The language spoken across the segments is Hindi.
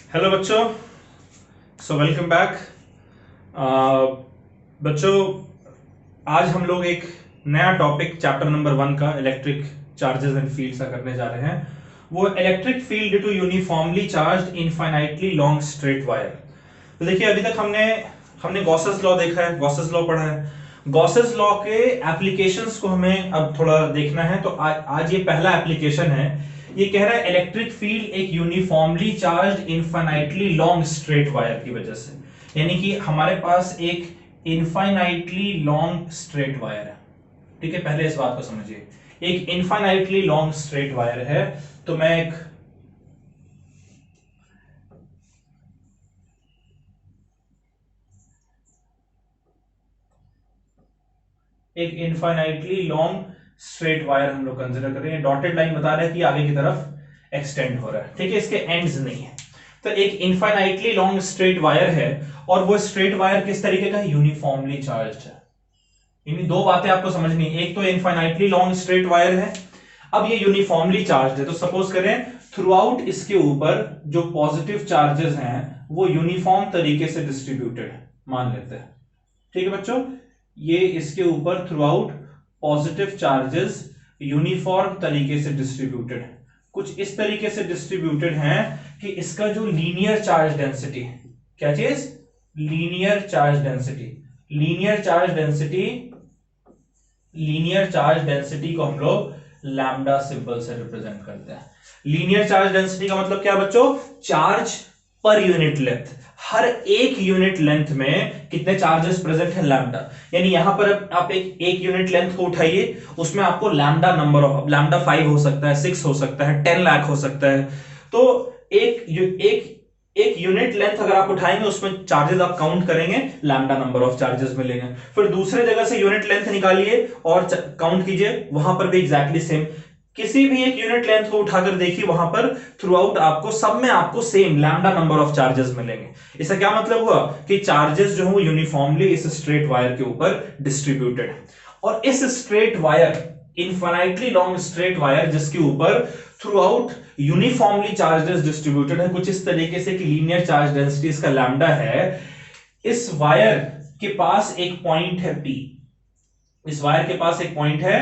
हेलो बच्चों, वेलकम बैक। बच्चों, आज हम लोग एक नया टॉपिक चैप्टर नंबर 1 का इलेक्ट्रिक चार्जेस एंड फील्ड्स का करने जा रहे हैं। वो electric field due to uniformly charged infinitely long straight wire. तो देखिए, अभी तक हमने गॉसेस लॉ देखा है, गॉसेस लॉ पढ़ा है। गॉसेस लॉ के एप्लीकेशंस को हमें अब थोड़ा देखना है। तो आज ये पहला एप्लीकेशन है। ये कह रहा है इलेक्ट्रिक फील्ड एक uniformly charged infinitely long straight wire की वजह से, यानी कि हमारे पास एक इनफाइनाइटली लॉन्ग स्ट्रेट वायर है। ठीक है, पहले इस बात को समझिए। एक इनफाइनाइटली लॉन्ग स्ट्रेट वायर है, तो मैं एक इनफाइनाइटली लॉन्ग स्ट्रेट वायर हम लोग कंसीडर कर रहे हैं। डॉटेड लाइन बता रहा है कि आगे की तरफ एक्सटेंड हो रहा है। ठीक है, इसके एंड्स नहीं है। तो एक इनफाइनाइटली लॉन्ग स्ट्रेट वायर है, और वो स्ट्रेट वायर किस तरीके का है? यूनिफॉर्मली चार्ज्ड है। इन दो बातें आपको समझनी है। एक तो इनफाइनाइटली लॉन्ग स्ट्रेट वायर है, अब ये यूनिफॉर्मली चार्ज्ड है। तो सपोज करें थ्रू आउट इसके ऊपर जो पॉजिटिव चार्जेस हैं वो यूनिफॉर्म तरीके से डिस्ट्रीब्यूटेड मान लेते हैं। ठीक है बच्चों, ये इसके ऊपर through out positive charges uniform तरीके से डिस्ट्रीब्यूटेड, कुछ इस तरीके से डिस्ट्रीब्यूटेड हैं कि इसका जो लीनियर चार्ज डेंसिटी, क्या चीज? Linear charge density. Linear charge density, linear charge density को हम लोग लैम्डा सिंबल से रिप्रेजेंट करते हैं। लीनियर चार्ज डेंसिटी का मतलब क्या बच्चों? Charge per unit length. हर एक यूनिट लेंथ में कितने चार्जेस प्रेजेंट है? लैम्डा। यानी यहां पर आप एक यूनिट लेंथ को उठाइए, उसमें आपको लैम्डा नंबर ऑफ लैम्डा 5 हो सकता है, 6 हो सकता है, 10 लाख हो सकता है। तो एक यूनिट लेंथ अगर आप उठाएंगे, उसमें चार्जेस आप काउंट करेंगे, लैम्डा नंबर ऑफ चार्जेस मिलेंगे। फिर दूसरे जगह से यूनिट लेंथ निकालिए और काउंट कीजिए, वहां पर भी एग्जैक्टली सेम। किसी भी एक यूनिट लेंथ को उठाकर देखिए, वहां पर थ्रू आउट आपको सब में आपको same lambda number of charges मिलेंगे। इसका क्या मतलब हुआ कि चार्जेस जो है वो यूनिफॉर्मली इस स्ट्रेट वायर के ऊपर डिस्ट्रीब्यूटेड है। और इस straight wire, infinitely long straight wire जिसके ऊपर through out uniformly charges distributed है, कुछ इस तरीके से कि लीनियर चार्ज डेंसिटी इसका लैम्डा है, इस वायर के पास एक पॉइंट है P। इस वायर के पास एक पॉइंट है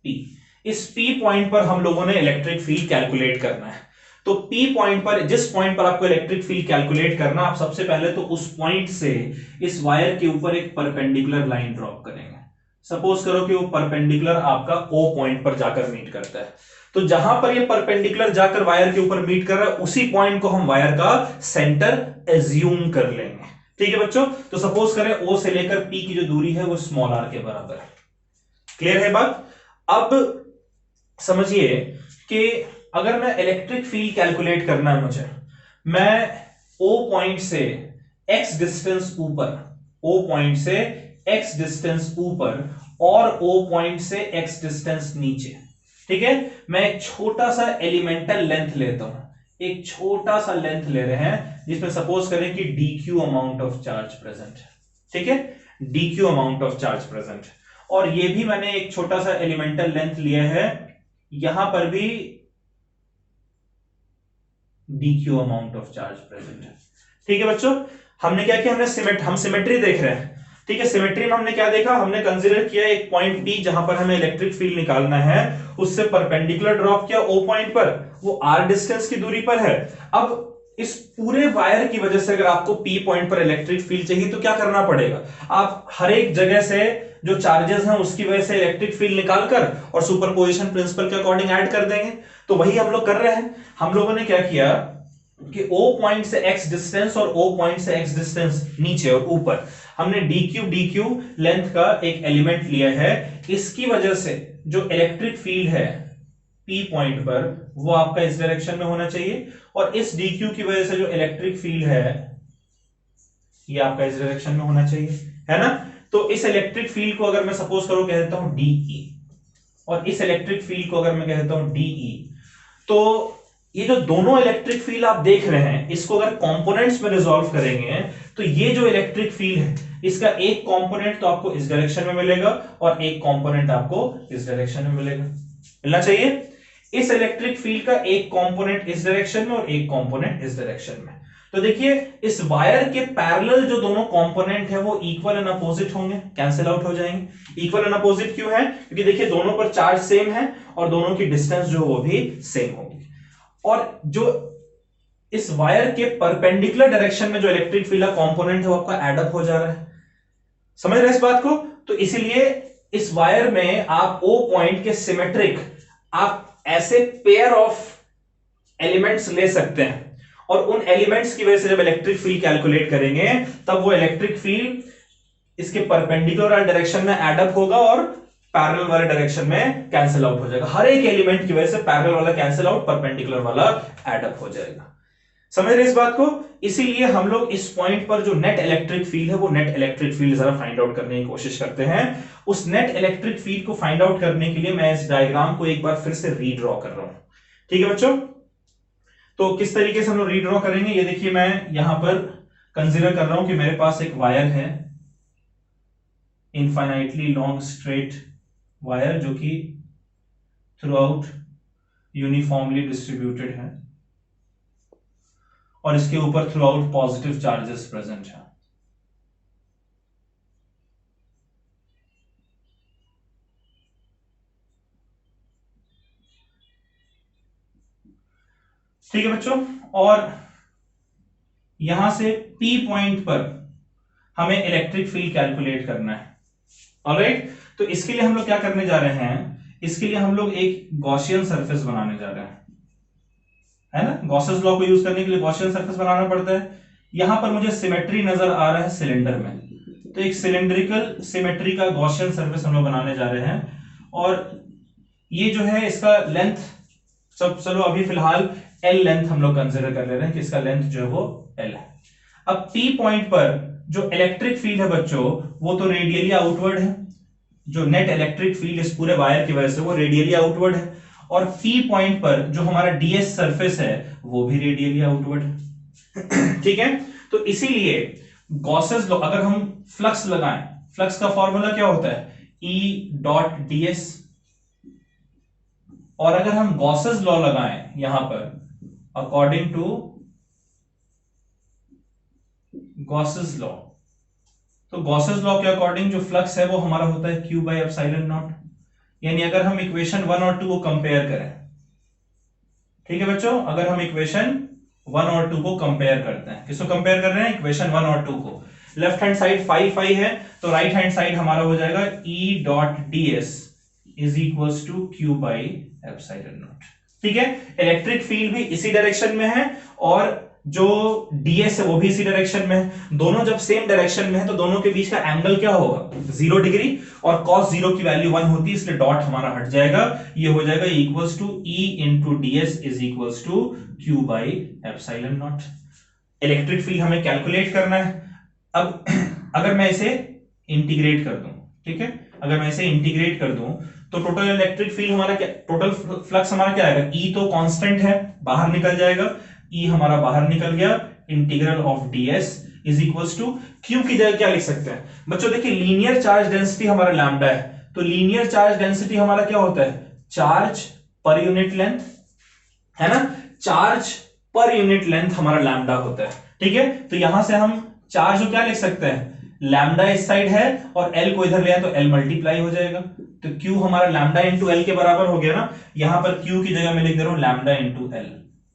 P। इस P पॉइंट पर हम लोगों ने इलेक्ट्रिक फील्ड कैलकुलेट करना है। तो P पॉइंट पर, जिस पॉइंट पर आपको इलेक्ट्रिक फील्ड कैलकुलेट करना, आप सबसे पहले तो उस पॉइंट से इस वायर के ऊपर एक परपेंडिकुलर लाइन ड्रॉप करेंगे। सपोज करो कि वो परपेंडिकुलर आपका O पॉइंट पर जाकर मीट करता है। तो जहां पर ये परपेंडिकुलर जाकर वायर के ऊपर मीट कर रहा है, उसी पॉइंट को हम वायर का सेंटर एज्यूम कर लेंगे। ठीक है बच्चों, तो सपोज करें O से लेकर P की जो दूरी है वो स्मॉल r के बराबर है। क्लियर है बात? अब समझिए कि अगर मैं इलेक्ट्रिक फील्ड कैलकुलेट करना है मुझे, मैं O पॉइंट से x डिस्टेंस ऊपर, O पॉइंट से x डिस्टेंस ऊपर और O पॉइंट से x डिस्टेंस नीचे, ठीक है, मैं एक छोटा सा एलिमेंटल लेंथ लेता हूं। एक छोटा सा लेंथ ले रहे हैं जिसमें सपोज करें कि dq amount of charge present है। ठीक है, dq amount of charge present. और ये भी मैंने एक छोटा सा एलिमेंटल लेंथ लिया है, यहां पर भी dq amount of charge present है। ठीक है बच्चों, हमने क्या किया? हम सिमेट्री देख रहे हैं। ठीक है, सिमेट्री में हमने क्या देखा? हमने कंसीडर किया एक पॉइंट P जहां पर हमें इलेक्ट्रिक फील्ड निकालना है, उससे परपेंडिकुलर ड्रॉप किया O पॉइंट पर, वो r डिस्टेंस की दूरी पर है। अब इस पूरे वायर की वजह से अगर आपको P पॉइंट पर इलेक्ट्रिक फील्ड चाहिए तो क्या करना पड़ेगा? आप हर एक जगह से जो चार्जेस हैं उसकी वजह से इलेक्ट्रिक फील्ड निकालकर और सुपरपोजिशन प्रिंसिपल के अकॉर्डिंग ऐड कर देंगे। तो वही हम लोग कर रहे हैं। हम लोगों ने क्या किया कि O पॉइंट से x डिस्टेंस और O पॉइंट से x डिस्टेंस नीचे और ऊपर हमने dq लेंथ का एक एलिमेंट लिया है। इसकी वजह से जो इलेक्ट्रिक फील्ड है P पॉइंट पर वो आपका इस डायरेक्शन में होना चाहिए, और इस dq की वजह से जो इलेक्ट्रिक फील्ड है ये आपका इस डायरेक्शन में होना चाहिए, है ना? तो इस इलेक्ट्रिक फील्ड को अगर मैं सपोज करो कह देता हूं DE, और इस इलेक्ट्रिक फील्ड को अगर मैं कह देता हूं DE, तो ये जो दोनों इलेक्ट्रिक फील्ड आप देख रहे हैं, इसको अगर कंपोनेंट्स में रिजॉल्व करेंगे तो ये जो इलेक्ट्रिक फील्ड है इसका एक कंपोनेंट तो आपको इस डायरेक्शन में मिलेगा और एक कंपोनेंट आपको इस डायरेक्शन में मिलना चाहिए। इस इलेक्ट्रिक फील्ड का एक कंपोनेंट इस डायरेक्शन में और एक कंपोनेंट इस डायरेक्शन में। तो देखिए इस वायर के पैरेलल जो दोनों कंपोनेंट है वो इक्वल एंड अपोजिट होंगे, कैंसिल आउट हो जाएंगे। इक्वल एंड अपोजिट क्यों है? क्योंकि देखिए दोनों पर चार्ज सेम है और दोनों की डिस्टेंस जो वो भी सेम होगी। और जो इस वायर के परपेंडिकुलर डायरेक्शन में जो इलेक्ट्रिक फील्ड का कंपोनेंट है वो आपका एड अप हो जा रहा है। समझ रहे हैं इस बात को? तो इसीलिए इस वायर में आप ओ पॉइंट के सिमेट्रिक आप ऐसे पेयर ऑफ एलिमेंट्स ले सकते हैं और उन एलिमेंट्स की वजह से जब इलेक्ट्रिक फील्ड कैलकुलेट करेंगे तब वो इलेक्ट्रिक फील्ड इसके परपेंडिकुलर डायरेक्शन में एड अप होगा और पैरेलल वाले डायरेक्शन में कैंसिल आउट हो जाएगा। हर एक एलिमेंट की वजह से पैरेलल वाला कैंसिल आउट, परपेंडिकुलर वाला एड अप हो जाएगा। समझ रहे इस बात को? इसीलिए हम लोग इस पॉइंट पर जो नेट इलेक्ट्रिक फील्ड है वो नेट इलेक्ट्रिक फील्ड जरा फाइंड आउट करने की कोशिश करते हैं। उस नेट इलेक्ट्रिक फील्ड को फाइंड आउट करने के लिए मैं इस डायग्राम को एक बार फिर से रीड्रॉ कर रहा हूं। ठीक है बच्चों? तो किस तरीके से हम लोग रीड्रॉ करेंगे, ये देखिए मैं यहां पर कंसीडर कर रहा हूं कि मेरे पास एक वायर है, इनफाइनाइटली लॉन्ग स्ट्रेट वायर जो कि थ्रू आउट यूनिफॉर्मली डिस्ट्रीब्यूटेड है और इसके ऊपर through out positive charges present है। ठीक है बच्चों, और यहां से P पॉइंट पर हमें इलेक्ट्रिक फील्ड कैलकुलेट करना है। ऑलराइट, तो इसके लिए हम लोग क्या करने जा रहे हैं, इसके लिए हम लोग एक गॉसियन सरफेस बनाने जा रहे हैं, है ना। गॉसेस लॉ को यूज करने के लिए गॉसियन सरफेस बनाना पड़ता है। यहां पर मुझे सिमेट्री नजर आ रहा है सिलेंडर में, तो एक सिलेंड्रिकल सिमेट्री का गॉसियन सरफेस हम लोग बनाने जा रहे हैं और ये जो है इसका लेंथ सब, चलो अभी फिलहाल L लेंथ हम लोग कंसीडर कर ले रहे हैं कि इसका लेंथ जो है वो L है। अब P पॉइंट पर जो इलेक्ट्रिक फील्ड है बच्चों वो तो रेडियली आउटवर्ड है, जो नेट इलेक्ट्रिक फील्ड इस पूरे वायर की वजह से वो रेडियली आउटवर्ड है, और P पॉइंट पर जो हमारा ds सरफेस है वो भी रेडियली आउटवर्ड है। ठीक है, तो इसीलिए गॉसेस लॉ, अगर हम फ्लक्स लगाएं, फ्लक्स का फॉर्मूला क्या होता है, E डॉट ds, और अगर हम गॉसेस लॉ लगाएं यहां पर अकॉर्डिंग टू गॉसेस लॉ, तो गॉसेस लॉ के अकॉर्डिंग जो फ्लक्स है वो हमारा होता है Q बाई एप्सिलॉन नॉट। यानी अगर हम इक्वेशन 1 और 2 को कंपेयर करें, ठीक है बच्चों, अगर हम इक्वेशन 1 और 2 को कंपेयर करते हैं, किसको कंपेयर कर रहे हैं, इक्वेशन 1 और 2 को, लेफ्ट हैंड साइड फाई है तो राइट हैंड साइड हमारा हो जाएगा E dot ds is equals to Q by epsilon naught. ठीक है, इलेक्ट्रिक फील्ड भी इसी डायरेक्शन में है और जो ds है वो भी इसी डायरेक्शन में है। दोनों जब सेम डायरेक्शन में है तो दोनों के बीच का एंगल क्या होगा, 0 डिग्री, और cos 0 की वैल्यू 1 होती है, इसलिए डॉट हमारा हट जाएगा, ये हो जाएगा equals to E into ds is equals to Q by epsilon naught. Electric field हमें कैलकुलेट करना है। अब अगर मैं इसे इंटीग्रेट कर दूं, ठीक है, अगर मैं इसे इंटीग्रेट कर दूं तो टोटल इलेक्ट्रिक फील्ड हमारा क्या, टोटल फ्लक्स हमारा क्या आएगा, E तो कांस्टेंट है, बाहर निकल जाएगा, E हमारा बाहर निकल गया, integral of ds is equals to Q की जगह क्या लिख सकते हैं बच्चों, देखिए लीनियर चार्ज डेंसिटी हमारा लैम्डा है, तो लीनियर चार्ज डेंसिटी हमारा क्या होता है, चार्ज पर यूनिट लेंथ, है ना, चार्ज पर यूनिट लेंथ हमारा लैम्डा होता है। ठीक है, तो यहां से हम चार्ज को क्या लिख सकते हैं, लैम्डा इस साइड है और L को इधर ले आए तो L मल्टीप्लाई हो जाएगा, तो Q हमारा लैम्डा इंटू L के बराबर हो गया ना। यहां पर Q की जगह मैं लिख दे रहा हूं lambda into L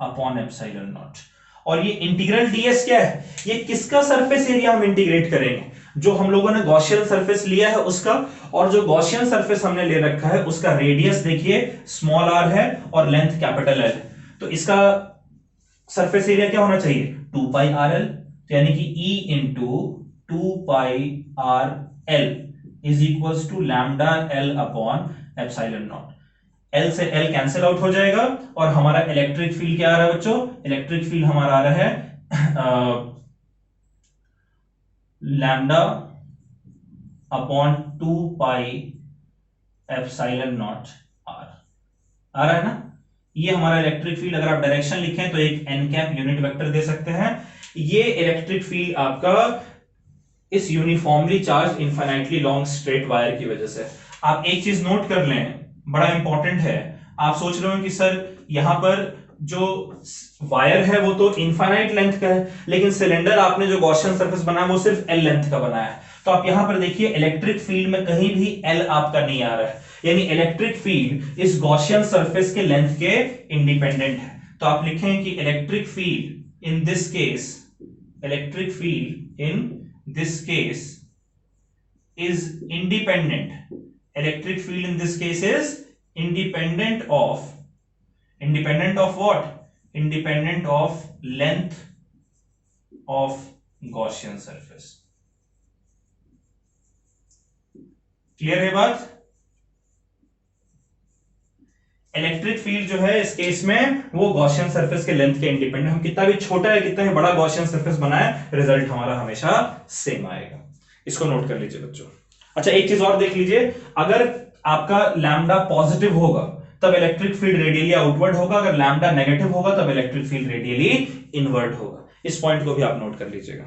upon epsilon not. और ये इंटीग्रल ds क्या है, ये किसका सरफेस एरिया हम इंटीग्रेट करेंगे, जो हम लोगों ने गॉसियन सरफेस लिया है उसका, और जो गॉसियन सरफेस हमने ले रखा है उसका रेडियस देखिए स्मॉल r है और लेंथ कैपिटल L है, तो इसका सरफेस एरिया क्या होना चाहिए, 2 पाई RL, यानी कि E into 2 pi RL is equals to lambda L upon epsilon naught. L से L कैंसिल आउट हो जाएगा और हमारा इलेक्ट्रिक फील्ड क्या आ रहा है बच्चों, इलेक्ट्रिक फील्ड हमारा आ रहा है lambda upon 2 pi epsilon not R आ रहा है ना। ये हमारा इलेक्ट्रिक फील्ड, अगर आप डायरेक्शन लिखें तो एक n कैप यूनिट वेक्टर दे सकते हैं। ये इलेक्ट्रिक फील्ड आपका इस uniformly charge infinitely long straight wire की वजह से। आप एक चीज नोट कर लें, बड़ा इंपॉर्टेंट है, आप सोच रहे हो कि सर यहां पर जो वायर है वो तो इनफाइनाइट लेंथ का है, लेकिन सिलेंडर आपने जो गॉसियन सरफेस बनाया वो सिर्फ एल लेंथ का बनाया है। तो आप यहां पर देखिए इलेक्ट्रिक फील्ड में कहीं भी एल आपका नहीं आ रहा है, यानी इलेक्ट्रिक फील्ड इस गॉसियन सरफेस के लेंथ के इंडिपेंडेंट है। तो आप लिखें कि electric field in this case, electric field in this case is independent. Electric field in this case is independent of what? Independent of length of Gaussian surface. Clear है बात? इलेक्ट्रिक फील्ड जो है इस केस में वो गॉसियन सरफेस के लेंथ के इंडिपेंडेंट, हम कितना भी छोटा है कितना भी बड़ा गॉसियन सरफेस बनाए रिजल्ट हमारा हमेशा सेम आएगा। इसको नोट कर लीजिए बच्चों। अच्छा एक चीज और देख लीजिए, अगर आपका लैम्डा पॉजिटिव होगा तब इलेक्ट्रिक फील्ड रेडियली आउटवर्ड होगा, अगर लैम्डा नेगेटिव होगा तब इलेक्ट्रिक फील्ड रेडियली इनवर्ट होगा। इस पॉइंट को भी आप नोट कर लीजिएगा।